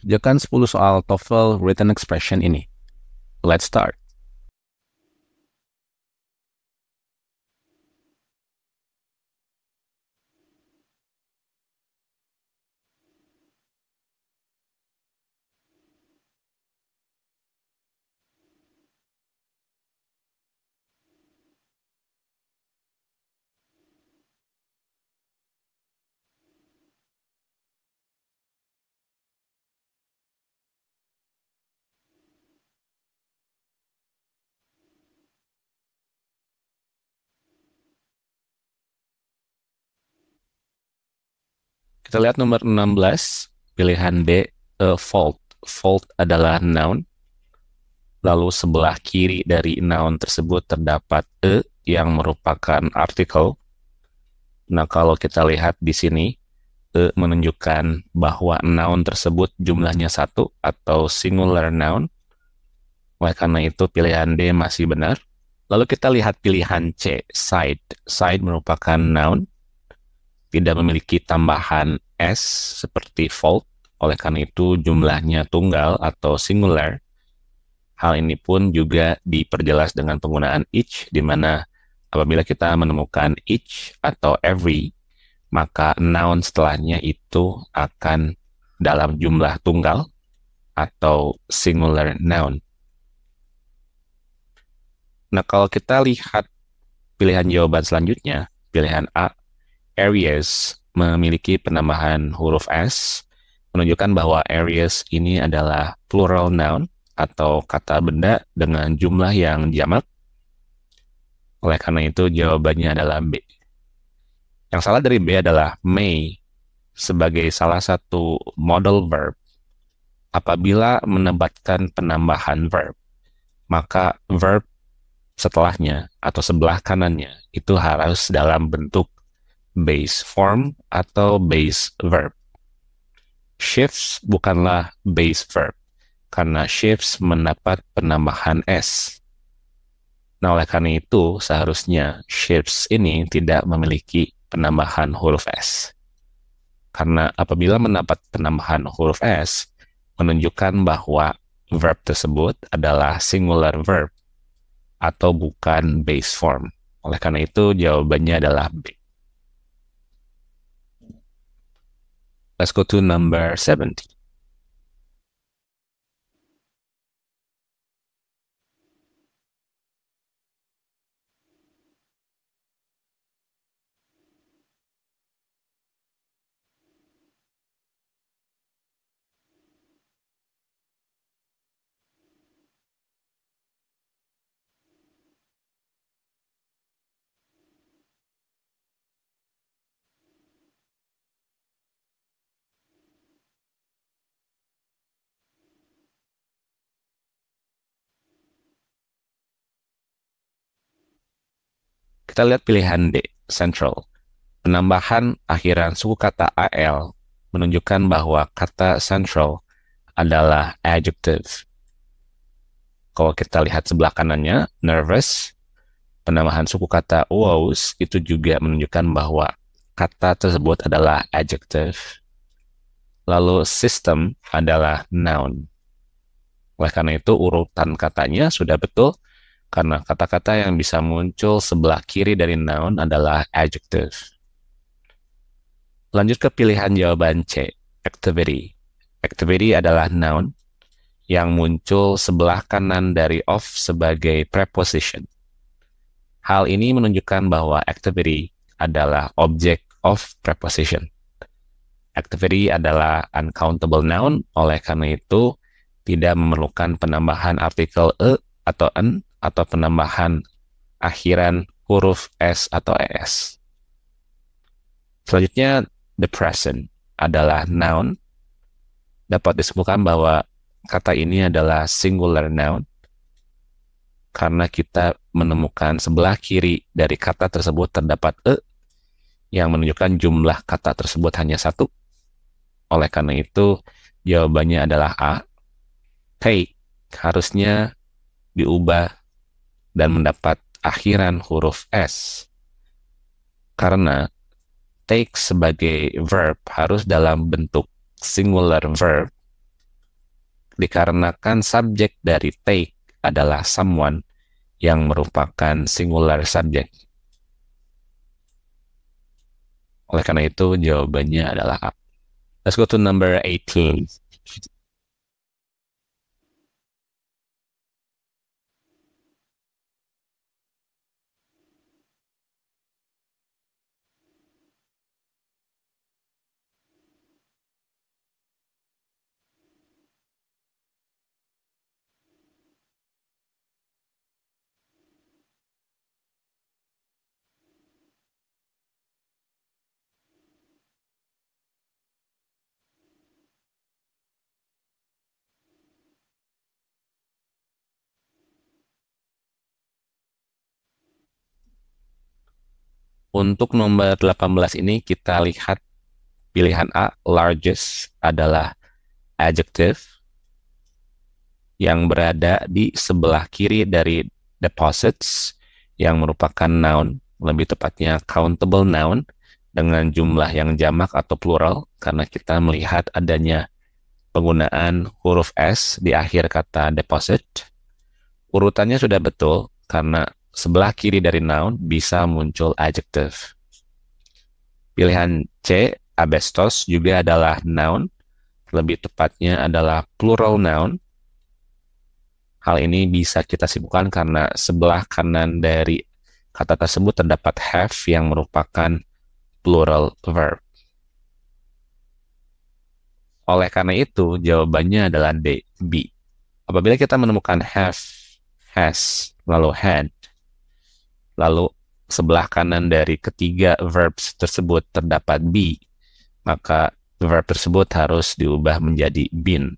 Kerjakan 10 soal TOEFL written expression ini. Let's start. Kita lihat nomor 16, pilihan B, fault. Fault adalah noun. Lalu sebelah kiri dari noun tersebut terdapat yang merupakan artikel. Nah, kalau kita lihat di sini, menunjukkan bahwa noun tersebut jumlahnya satu atau singular noun. Oleh karena itu, pilihan D masih benar. Lalu kita lihat pilihan C, side. Side merupakan noun, tidak memiliki tambahan S seperti fault. Oleh karena itu, jumlahnya tunggal atau singular. Hal ini pun juga diperjelas dengan penggunaan each, di mana apabila kita menemukan each atau every, maka noun setelahnya itu akan dalam jumlah tunggal atau singular noun. Nah, kalau kita lihat pilihan jawaban selanjutnya, pilihan A, areas memiliki penambahan huruf S, menunjukkan bahwa areas ini adalah plural noun atau kata benda dengan jumlah yang jamak. Oleh karena itu, jawabannya adalah B. Yang salah dari B adalah may, sebagai salah satu modal verb. Apabila menempatkan penambahan verb, maka verb setelahnya atau sebelah kanannya itu harus dalam bentuk base form atau base verb. Shifts bukanlah base verb, karena shifts mendapat penambahan S. Nah, oleh karena itu, seharusnya shifts ini tidak memiliki penambahan huruf S. Karena apabila mendapat penambahan huruf S, menunjukkan bahwa verb tersebut adalah singular verb atau bukan base form. Oleh karena itu, jawabannya adalah B. Let's go to number 70. Kita lihat pilihan D, central. Penambahan akhiran suku kata AL menunjukkan bahwa kata central adalah adjective. Kalau kita lihat sebelah kanannya, nervous, penambahan suku kata was itu juga menunjukkan bahwa kata tersebut adalah adjective. Lalu system adalah noun. Oleh karena itu, urutan katanya sudah betul, karena kata-kata yang bisa muncul sebelah kiri dari noun adalah adjective. Lanjut ke pilihan jawaban C, activity. Activity adalah noun yang muncul sebelah kanan dari of sebagai preposition. Hal ini menunjukkan bahwa activity adalah object of preposition. Activity adalah uncountable noun, oleh karena itu tidak memerlukan penambahan artikel atau n atau penambahan akhiran huruf s atau es. Selanjutnya, the present adalah noun. Dapat disebutkan bahwa kata ini adalah singular noun karena kita menemukan sebelah kiri dari kata tersebut terdapat yang menunjukkan jumlah kata tersebut hanya satu. Oleh karena itu, jawabannya adalah A. Take harusnya diubah dan mendapat akhiran huruf S. Karena take sebagai verb harus dalam bentuk singular verb, dikarenakan subjek dari take adalah someone yang merupakan singular subject. Oleh karena itu, jawabannya adalah A. Let's go to number 18. Untuk nomor 18 ini kita lihat pilihan A, largest adalah adjective yang berada di sebelah kiri dari deposits yang merupakan noun, lebih tepatnya countable noun dengan jumlah yang jamak atau plural karena kita melihat adanya penggunaan huruf S di akhir kata deposit. Urutannya sudah betul karena sebelah kiri dari noun bisa muncul adjective. Pilihan C, asbestos juga adalah noun, lebih tepatnya adalah plural noun. Hal ini bisa kita simpulkan karena sebelah kanan dari kata tersebut terdapat have yang merupakan plural verb. Oleh karena itu, jawabannya adalah D, B. Apabila kita menemukan have, has, lalu had, lalu sebelah kanan dari ketiga verbs tersebut terdapat be, maka verb tersebut harus diubah menjadi been.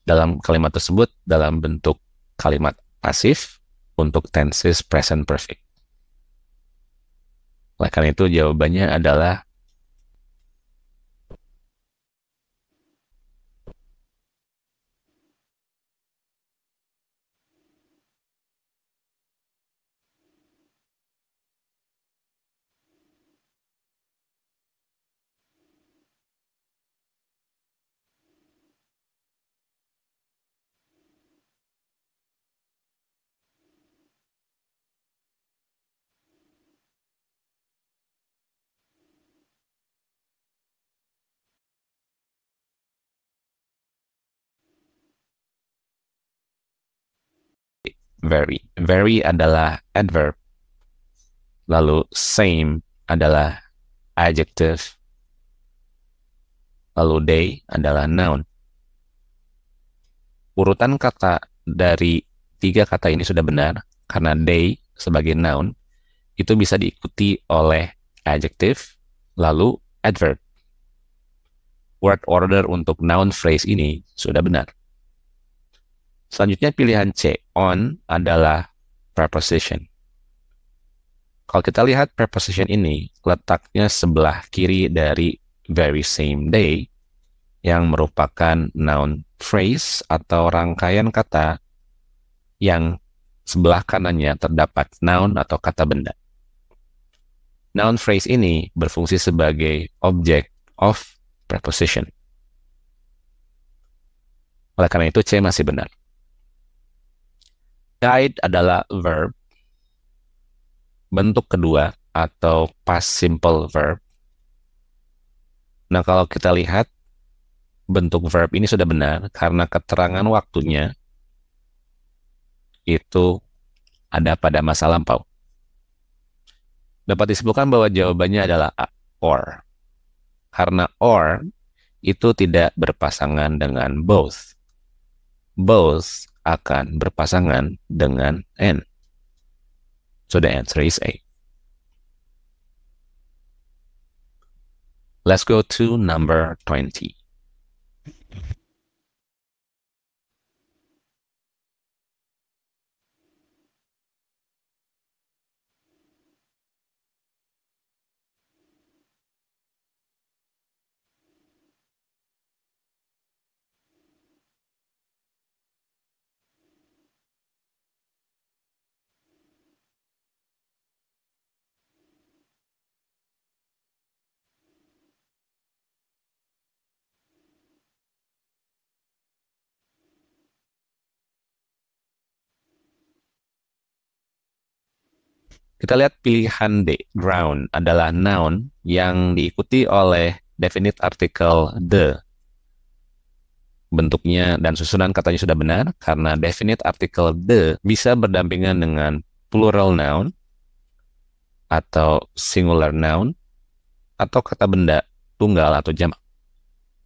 Dalam kalimat tersebut dalam bentuk kalimat pasif untuk tenses present perfect. Oleh karena itu jawabannya adalah very. Very adalah adverb. Lalu same adalah adjective. Lalu they adalah noun. Urutan kata dari tiga kata ini sudah benar karena they sebagai noun itu bisa diikuti oleh adjective lalu adverb. Word order untuk noun phrase ini sudah benar. Selanjutnya pilihan C, on adalah preposition. Kalau kita lihat preposition ini, letaknya sebelah kiri dari very same day, yang merupakan noun phrase atau rangkaian kata yang sebelah kanannya terdapat noun atau kata benda. Noun phrase ini berfungsi sebagai object of preposition. Oleh karena itu, C masih benar. Guide adalah verb, bentuk kedua atau past simple verb. Nah, kalau kita lihat bentuk verb ini sudah benar karena keterangan waktunya itu ada pada masa lampau. Dapat disimpulkan bahwa jawabannya adalah A, or. Karena or itu tidak berpasangan dengan both. Both akan berpasangan dengan and. So the answer is A. Let's go to number 20. Kita lihat pilihan D, ground adalah noun yang diikuti oleh definite article the. Bentuknya dan susunan katanya sudah benar karena definite article the bisa berdampingan dengan plural noun atau singular noun atau kata benda tunggal atau jamak.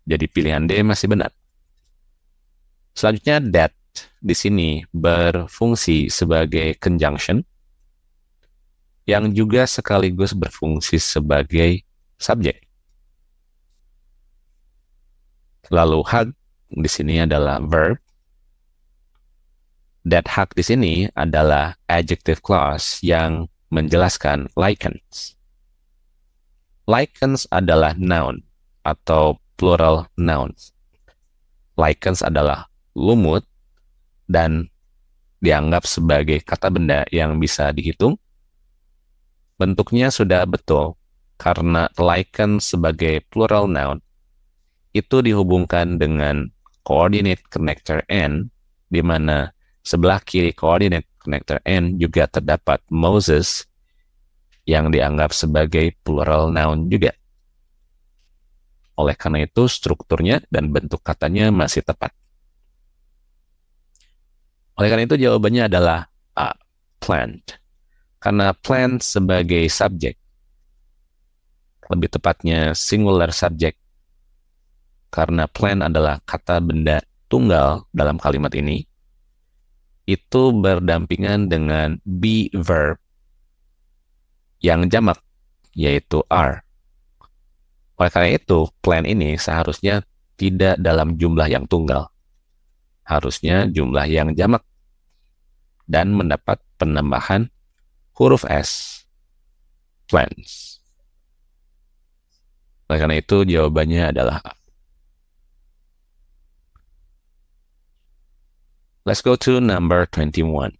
Jadi pilihan D masih benar. Selanjutnya that di sini berfungsi sebagai conjunction yang juga sekaligus berfungsi sebagai subjek. Lalu hug di sini adalah verb. That hug di sini adalah adjective clause yang menjelaskan lichens. Lichens adalah noun atau plural nouns. Lichens adalah lumut dan dianggap sebagai kata benda yang bisa dihitung. Bentuknya sudah betul karena lichens sebagai plural noun itu dihubungkan dengan coordinate connector N, di mana sebelah kiri coordinate connector N juga terdapat Moses yang dianggap sebagai plural noun juga. Oleh karena itu, strukturnya dan bentuk katanya masih tepat. Oleh karena itu, jawabannya adalah A, plant. Karena plant sebagai subjek, lebih tepatnya singular subject, karena plant adalah kata benda tunggal dalam kalimat ini, itu berdampingan dengan be verb yang jamak, yaitu are. Oleh karena itu, plant ini seharusnya tidak dalam jumlah yang tunggal. Harusnya jumlah yang jamak dan mendapat penambahan huruf S, plants. Oleh karena itu, jawabannya adalah A. Let's go to number 21.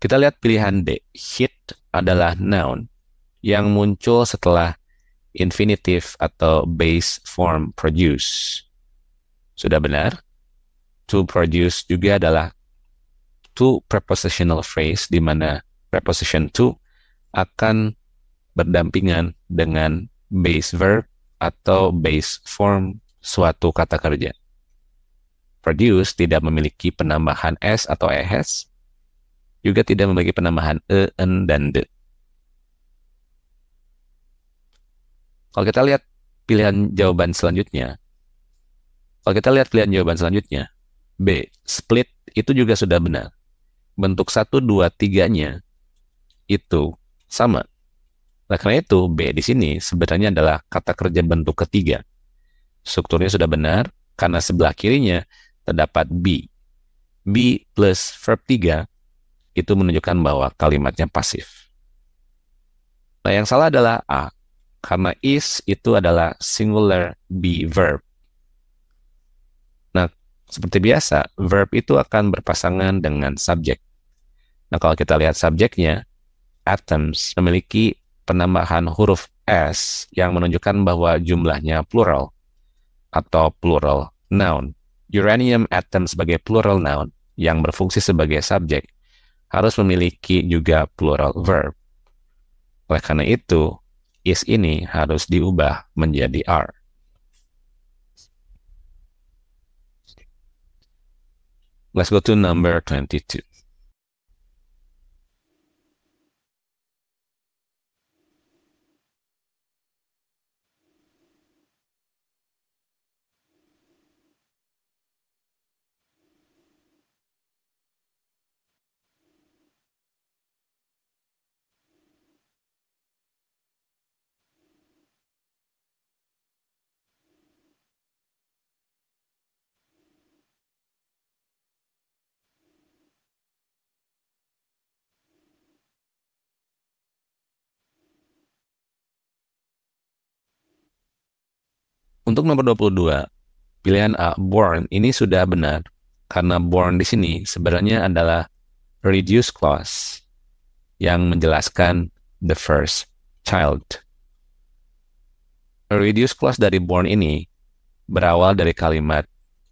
Kita lihat pilihan D. Hit adalah noun yang muncul setelah infinitive atau base form produce. Sudah benar. To produce juga adalah to prepositional phrase di mana preposition to akan berdampingan dengan base verb atau base form suatu kata kerja. Produce tidak memiliki penambahan s atau es, juga tidak memiliki penambahan en, dan de. Kalau kita lihat pilihan jawaban selanjutnya, B, split itu juga sudah benar. Bentuk 1, 2, 3-nya itu sama. Nah, karena itu B di sini sebenarnya adalah kata kerja bentuk ketiga. Strukturnya sudah benar karena sebelah kirinya terdapat be. Be plus verb 3 itu menunjukkan bahwa kalimatnya pasif. Nah, yang salah adalah A, karena is itu adalah singular be verb. Nah, seperti biasa, verb itu akan berpasangan dengan subjek. Nah, kalau kita lihat subjeknya, atoms memiliki penambahan huruf S yang menunjukkan bahwa jumlahnya plural atau plural noun. Uranium atom sebagai plural noun yang berfungsi sebagai subjek harus memiliki juga plural verb. Oleh karena itu, is ini harus diubah menjadi are. Let's go to number 22. Untuk nomor 22, pilihan A, born, ini sudah benar. Karena born di sini sebenarnya adalah reduced clause yang menjelaskan the first child. Reduced clause dari born ini berawal dari kalimat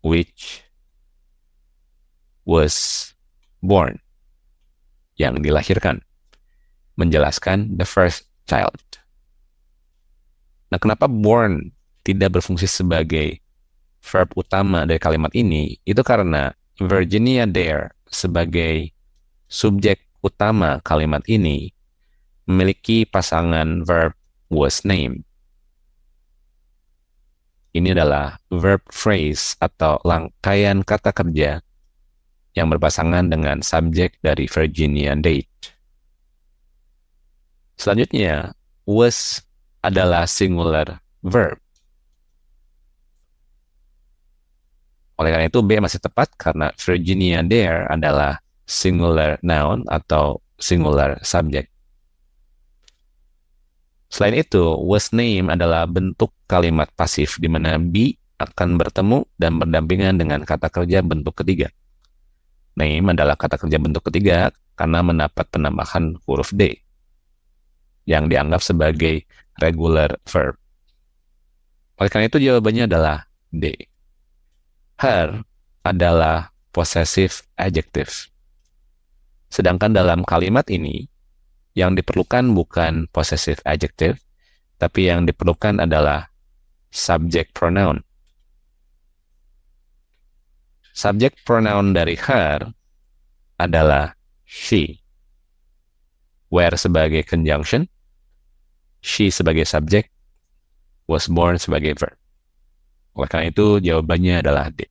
which was born, yang dilahirkan, menjelaskan the first child. Nah, kenapa born tidak berfungsi sebagai verb utama dari kalimat ini? Itu karena Virginia Dare sebagai subjek utama kalimat ini memiliki pasangan verb was named. Ini adalah verb phrase atau rangkaian kata kerja yang berpasangan dengan subjek dari Virginia Date. Selanjutnya, was adalah singular verb. Oleh karena itu, B masih tepat karena Virginia Dare adalah singular noun atau singular subject. Selain itu, was name adalah bentuk kalimat pasif di mana be akan bertemu dan berdampingan dengan kata kerja bentuk ketiga. Name adalah kata kerja bentuk ketiga karena mendapat penambahan huruf D yang dianggap sebagai regular verb. Oleh karena itu, jawabannya adalah D. Her adalah possessive adjective. Sedangkan dalam kalimat ini, yang diperlukan bukan possessive adjective, tapi yang diperlukan adalah subject pronoun. Subject pronoun dari her adalah she. Where sebagai conjunction, she sebagai subject, was born sebagai verb. Oleh karena itu, jawabannya adalah D.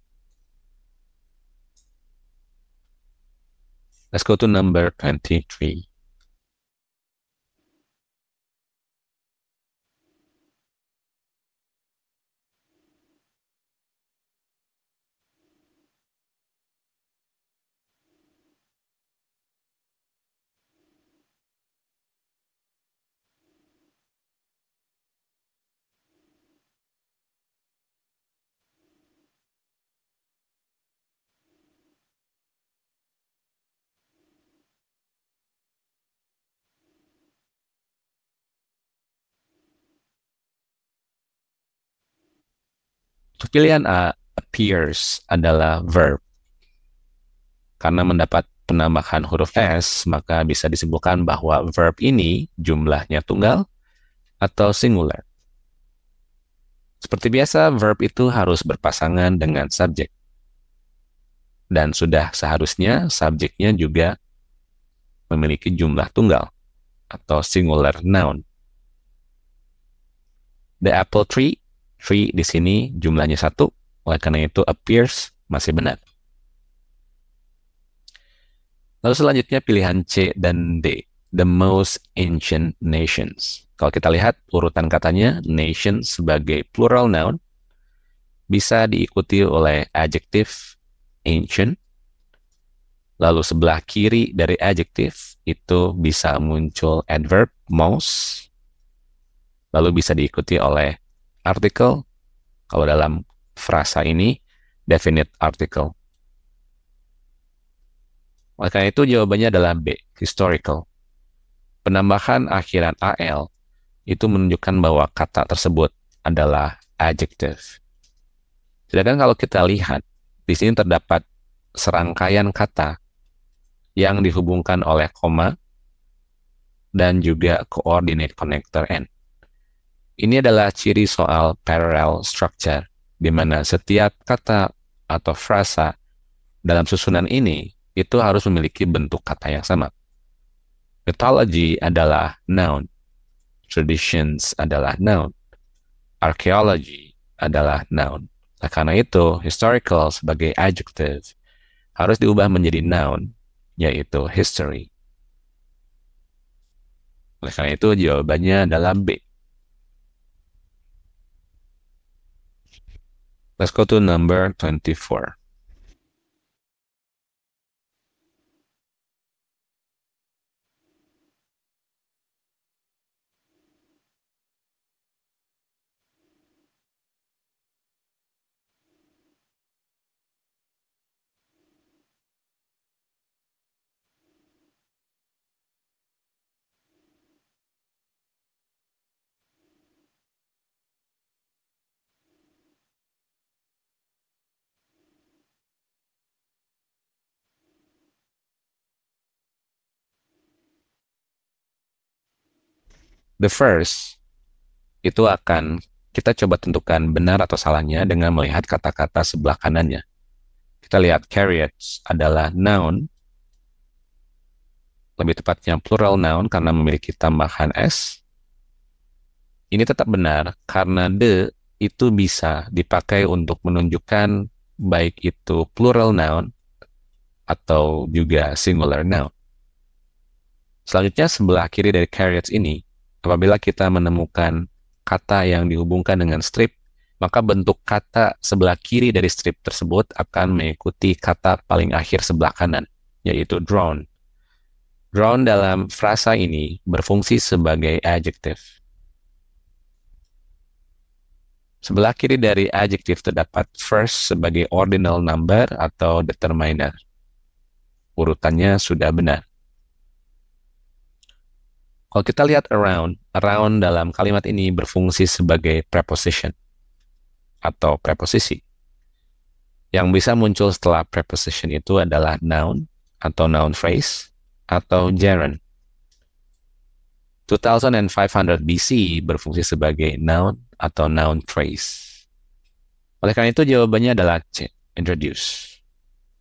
Let's go to number 23. Untuk pilihan A, appears adalah verb. Karena mendapat penambahan huruf S, maka bisa disebutkan bahwa verb ini jumlahnya tunggal atau singular. Seperti biasa, verb itu harus berpasangan dengan subjek. Dan sudah seharusnya subjeknya juga memiliki jumlah tunggal atau singular noun. The apple tree, tree di sini jumlahnya satu, oleh karena itu appears masih benar. Lalu selanjutnya pilihan C dan D, the most ancient nations. Kalau kita lihat urutan katanya, nation sebagai plural noun bisa diikuti oleh adjektif ancient. Lalu sebelah kiri dari adjektif itu bisa muncul adverb most. Lalu bisa diikuti oleh article. Kalau dalam frasa ini definite article. Oleh karena itu jawabannya adalah B, historical. Penambahan akhiran AL itu menunjukkan bahwa kata tersebut adalah adjective. Sedangkan kalau kita lihat, di sini terdapat serangkaian kata yang dihubungkan oleh koma dan juga coordinate connector N. Ini adalah ciri soal parallel structure, di mana setiap kata atau frasa dalam susunan ini itu harus memiliki bentuk kata yang sama. Mythology adalah noun, traditions adalah noun, archaeology adalah noun. Nah, karena itu, historical sebagai adjective harus diubah menjadi noun, yaitu history. Oleh karena itu, jawabannya adalah B. Let's go to number 24. The first itu akan kita coba tentukan benar atau salahnya dengan melihat kata-kata sebelah kanannya. Kita lihat carrots adalah noun, lebih tepatnya plural noun karena memiliki tambahan s. Ini tetap benar karena the itu bisa dipakai untuk menunjukkan baik itu plural noun atau juga singular noun. Selanjutnya sebelah kiri dari carrots ini, apabila kita menemukan kata yang dihubungkan dengan strip, maka bentuk kata sebelah kiri dari strip tersebut akan mengikuti kata paling akhir sebelah kanan, yaitu drawn. Drawn dalam frasa ini berfungsi sebagai adjective. Sebelah kiri dari adjective terdapat first sebagai ordinal number atau determiner. Urutannya sudah benar. Kalau kita lihat around dalam kalimat ini berfungsi sebagai preposition atau preposisi. Yang bisa muncul setelah preposition itu adalah noun atau noun phrase atau gerund. 2500 BC berfungsi sebagai noun atau noun phrase. Oleh karena itu jawabannya adalah C, introduce.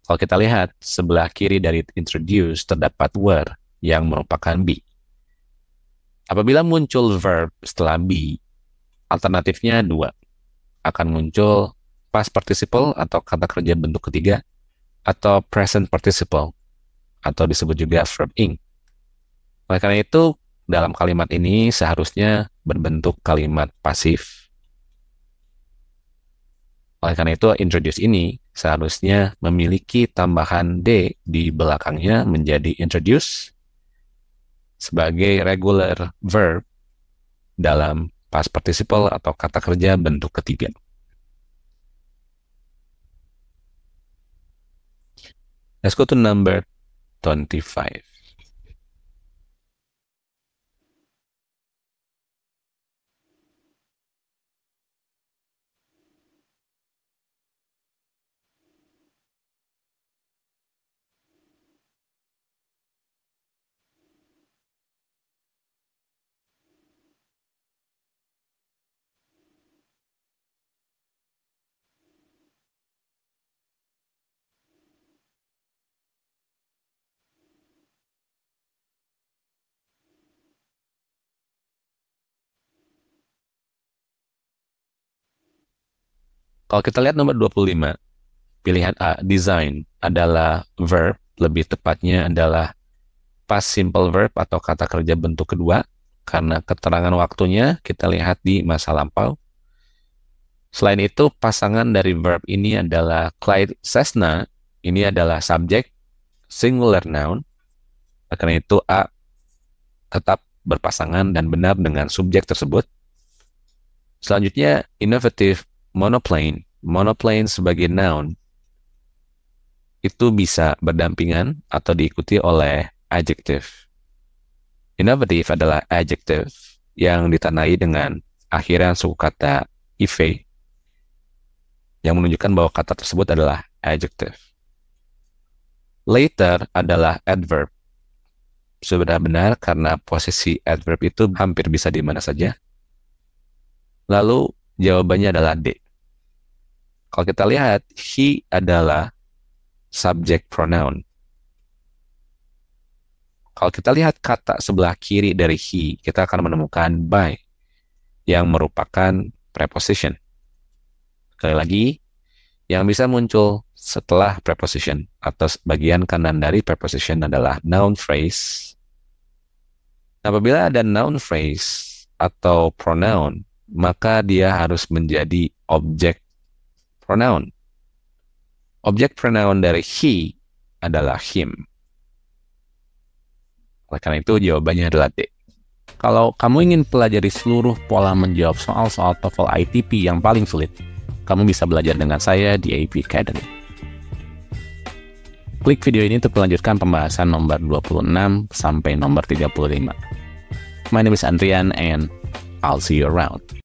Kalau kita lihat sebelah kiri dari introduce terdapat were yang merupakan be. Apabila muncul verb setelah be, alternatifnya dua. Akan muncul past participle atau kata kerja bentuk ketiga, atau present participle atau disebut juga verb ing. Oleh karena itu, dalam kalimat ini seharusnya berbentuk kalimat pasif. Oleh karena itu, introduce ini seharusnya memiliki tambahan D di belakangnya menjadi introduce sebagai regular verb dalam past participle atau kata kerja bentuk ketiga. Let's go to number 25. Kalau kita lihat nomor 25, pilihan A, design, adalah verb, lebih tepatnya adalah past simple verb atau kata kerja bentuk kedua, karena keterangan waktunya kita lihat di masa lampau. Selain itu, pasangan dari verb ini adalah Clyde Cessna, ini adalah subjek, singular noun, karena itu A tetap berpasangan dan benar dengan subjek tersebut. Selanjutnya, innovative, monoplane. Monoplane sebagai noun itu bisa berdampingan atau diikuti oleh adjective. Innovative adalah adjective yang ditandai dengan akhiran suku kata ive yang menunjukkan bahwa kata tersebut adalah adjective. Later adalah adverb. Sudah benar karena posisi adverb itu hampir bisa di mana saja. Lalu jawabannya adalah D. Kalau kita lihat, he adalah subject pronoun. Kalau kita lihat kata sebelah kiri dari he, kita akan menemukan by yang merupakan preposition. Sekali lagi, yang bisa muncul setelah preposition atau bagian kanan dari preposition adalah noun phrase. Apabila ada noun phrase atau pronoun, maka dia harus menjadi object pronoun. Objek pronoun dari he adalah him. Oleh karena itu jawabannya adalah D. Kalau kamu ingin pelajari seluruh pola menjawab soal-soal TOEFL ITP yang paling sulit, kamu bisa belajar dengan saya di AP Academy. Klik video ini untuk melanjutkan pembahasan nomor 26 sampai nomor 35. My name is Andrian and I'll see you around.